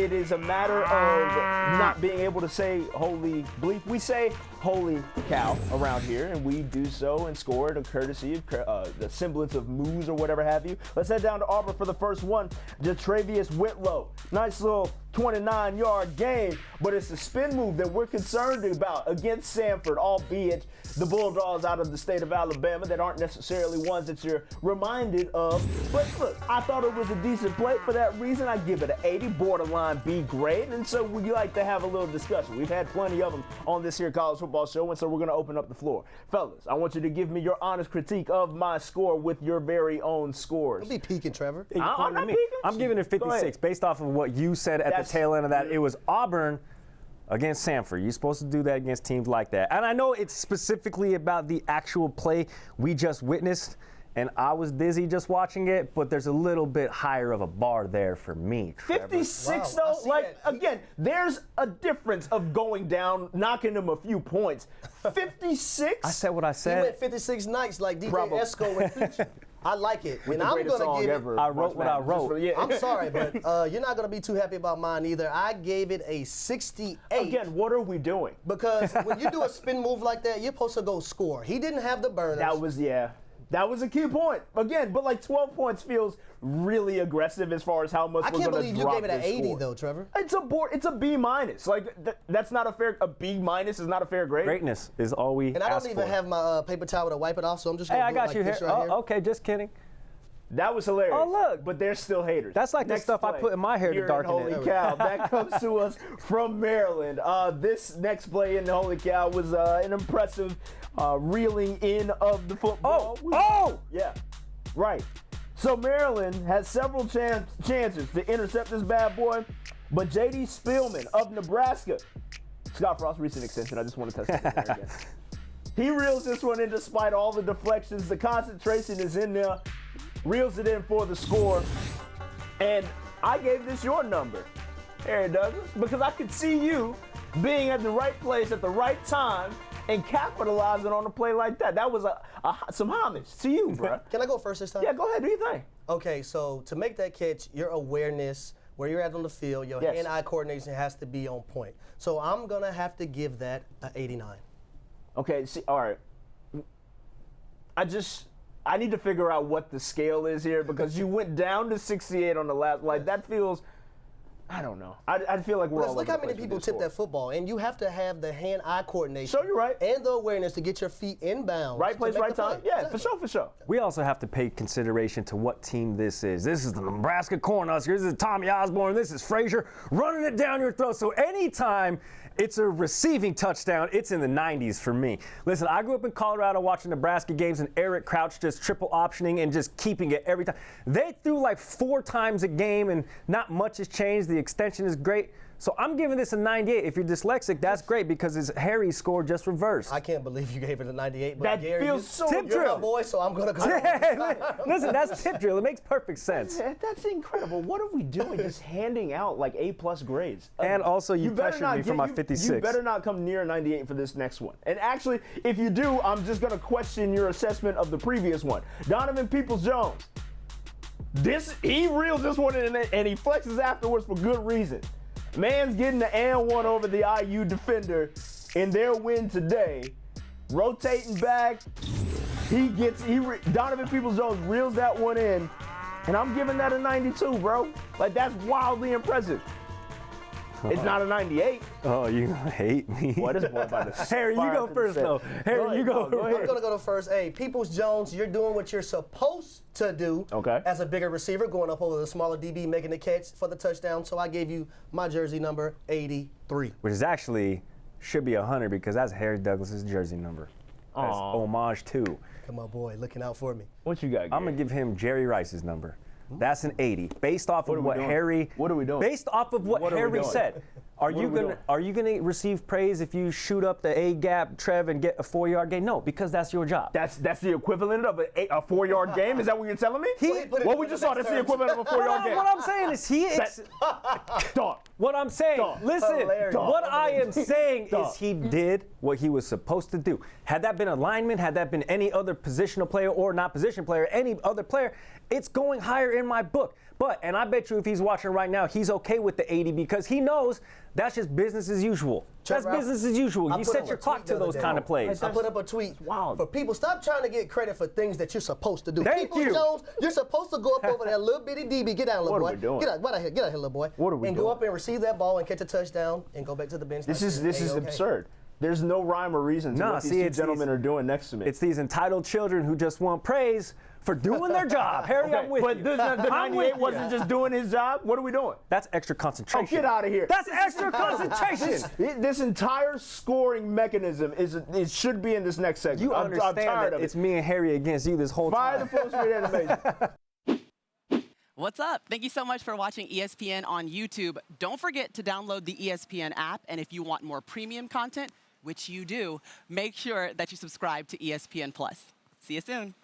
It is a matter of not being able to say holy bleep. We say holy cow around here, and we do so and score it a courtesy of the semblance of moves or whatever have you. Let's head down to Auburn for the first one. JaTarvious Whitlow. Nice little 29-yard game, but it's the spin move that we're concerned about against Samford, albeit the Bulldogs out of the state of Alabama that aren't necessarily ones that you're reminded of. But look, I thought it was a decent play. For that reason, I give it an 80, borderline B grade, and so we like to have a little discussion. We've had plenty of them on this here college football show, and so we're going to open up the floor. Fellas, I want you to give me your honest critique of my score with your very own scores. Don't be peeking, Trevor. I'm not peeking. I'm giving it 56 based off of what you said at the tail end of that. It was Auburn against Samford. You're supposed to do that against teams like that. And I know it's specifically about the actual play we just witnessed, and I was dizzy just watching it, but there's a little bit higher of a bar there for me, Trevor. 56, Wow, though, like, again, there's a difference of going down, knocking them a few points. 56? I said what I said. He went 56 nights like DJ Esco went Future. I like it. And I'm going to give it. I wrote what I wrote. I'm sorry, but you're not going to be too happy about mine either. I gave it a 68. Again, what are we doing? Because when you do a spin move like that, you're supposed to go score. He didn't have the burners. That was a key point. Again, but like 12 points feels really aggressive as far as how much I we're can't going to believe drop you gave it an 80 score. though, Trevor. It's a B minus. Like that's not a fair. A B minus is not a fair grade. Greatness is all we And I don't even have my paper towel to wipe it off, so I'm just going to do it like this right here. Okay, just kidding. That was hilarious. Oh, look. But they're still haters. That's like Next the stuff play, I put in my hair to darken it. Holy cow. That comes to us from Maryland. This next play in the Holy Cow was an impressive reeling in of the football. Yeah, right. So Maryland has several chances to intercept this bad boy, but J.D. Spielman of Nebraska, Scott Frost's recent extension, I just want to test it there again. He reels this one in despite all the deflections. The concentration is in there. Reels it in for the score. And I gave this your number, Harry Douglas, because I could see you being at the right place at the right time and capitalizing on a play like that. That was some homage to you, bro. Can I go first this time? Yeah, go ahead. Do your thing. Okay, so to make that catch, your awareness, where you're at on the field, your hand-eye coordination has to be on point. So I'm going to have to give that an 89. Okay, see, all right. I need to figure out what the scale is here because you went down to 68 on the last. Like, that feels, I don't know. I feel like we're all over the place. Look how many people tip that football, and you have to have the hand-eye coordination. So you're right. And the awareness to get your feet inbounds. Right place, right time. Yeah, exactly. For sure. We also have to pay consideration to what team this is. This is the Nebraska Cornhuskers. This is Tommy Osborne. This is Frazier running it down your throat. So anytime it's a receiving touchdown, it's in the 90s for me. Listen, I grew up in Colorado watching Nebraska games and Eric Crouch just triple optioning and just keeping it every time. They threw like 4 times a game and not much has changed. The extension is great. So I'm giving this a 98. If you're dyslexic, that's great because it's Harry's score just reversed. I can't believe you gave it a 98. But That Gary, feels so tip good. drill. You're my boy, so I'm going to go. Listen, that's tip drill. It makes perfect sense. That's incredible. What are we doing? Just handing out like A+ grades. And also, you better pressured not me for my 56. You better not come near 98 for this next one. And actually, if you do, I'm just going to question your assessment of the previous one. Donovan Peoples-Jones. He reels this one in and he flexes afterwards for good reason. Man's getting the and one over the IU defender in their win today. Rotating back, Donovan Peoples-Jones reels that one in, and I'm giving that a 92, bro. Like, that's wildly impressive. It's not a 98. Oh, you hate me. What is boy about to Harry, you go first, though. Harry, you go. Go ahead. I'm going to go to first. Hey, Peoples-Jones, you're doing what you're supposed to do as a bigger receiver, going up over the smaller DB, making the catch for the touchdown. So I gave you my jersey number, 83. Which is actually should be 100 because that's Harry Douglas's jersey number. That's homage to. Come on, boy, looking out for me. What you got, Gary? I'm going to give him Jerry Rice's number. That's an 80. Based off of what Harry. What are we doing? Based off of what Harry said. Are you gonna receive praise if you shoot up the A gap, Trev, and get a 4-yard gain? No, because that's your job. That's the equivalent of a 4-yard game. Is that what you're telling me? What we just saw, that's the equivalent of a 4-yard game. What I'm saying is What I'm saying, listen, what I am saying is he did what he was supposed to do. Had that been a lineman, had that been any other positional player or not position player, any other player, it's going higher in my book. And I bet you if he's watching right now, he's okay with the 80 because he knows that's just business as usual. That's business as usual. You set your clock to those kind of plays. I put up a tweet. Wow. For people, stop trying to get credit for things that you're supposed to do. Thank you. Jones, you're supposed to go up over that little bitty DB. Get down, little boy. What are we doing? Get out here, little boy. What are we doing? And go up and receive that ball and catch a touchdown and go back to the bench. This is absurd. There's no rhyme or reason to what these two gentlemen are doing next to me. It's these entitled children who just want praise for doing their job. Harry, I'm with you. But the 98 wasn't just doing his job. What are we doing? That's extra concentration. Oh, get out of here. That's extra concentration. This entire scoring mechanism it should be in this next segment. You understand I'm tired that of it. it's me and Harry against you this whole Fire time. the full screen animation. What's up? Thank you so much for watching ESPN on YouTube. Don't forget to download the ESPN app, and if you want more premium content, which you do, make sure that you subscribe to ESPN+. See you soon.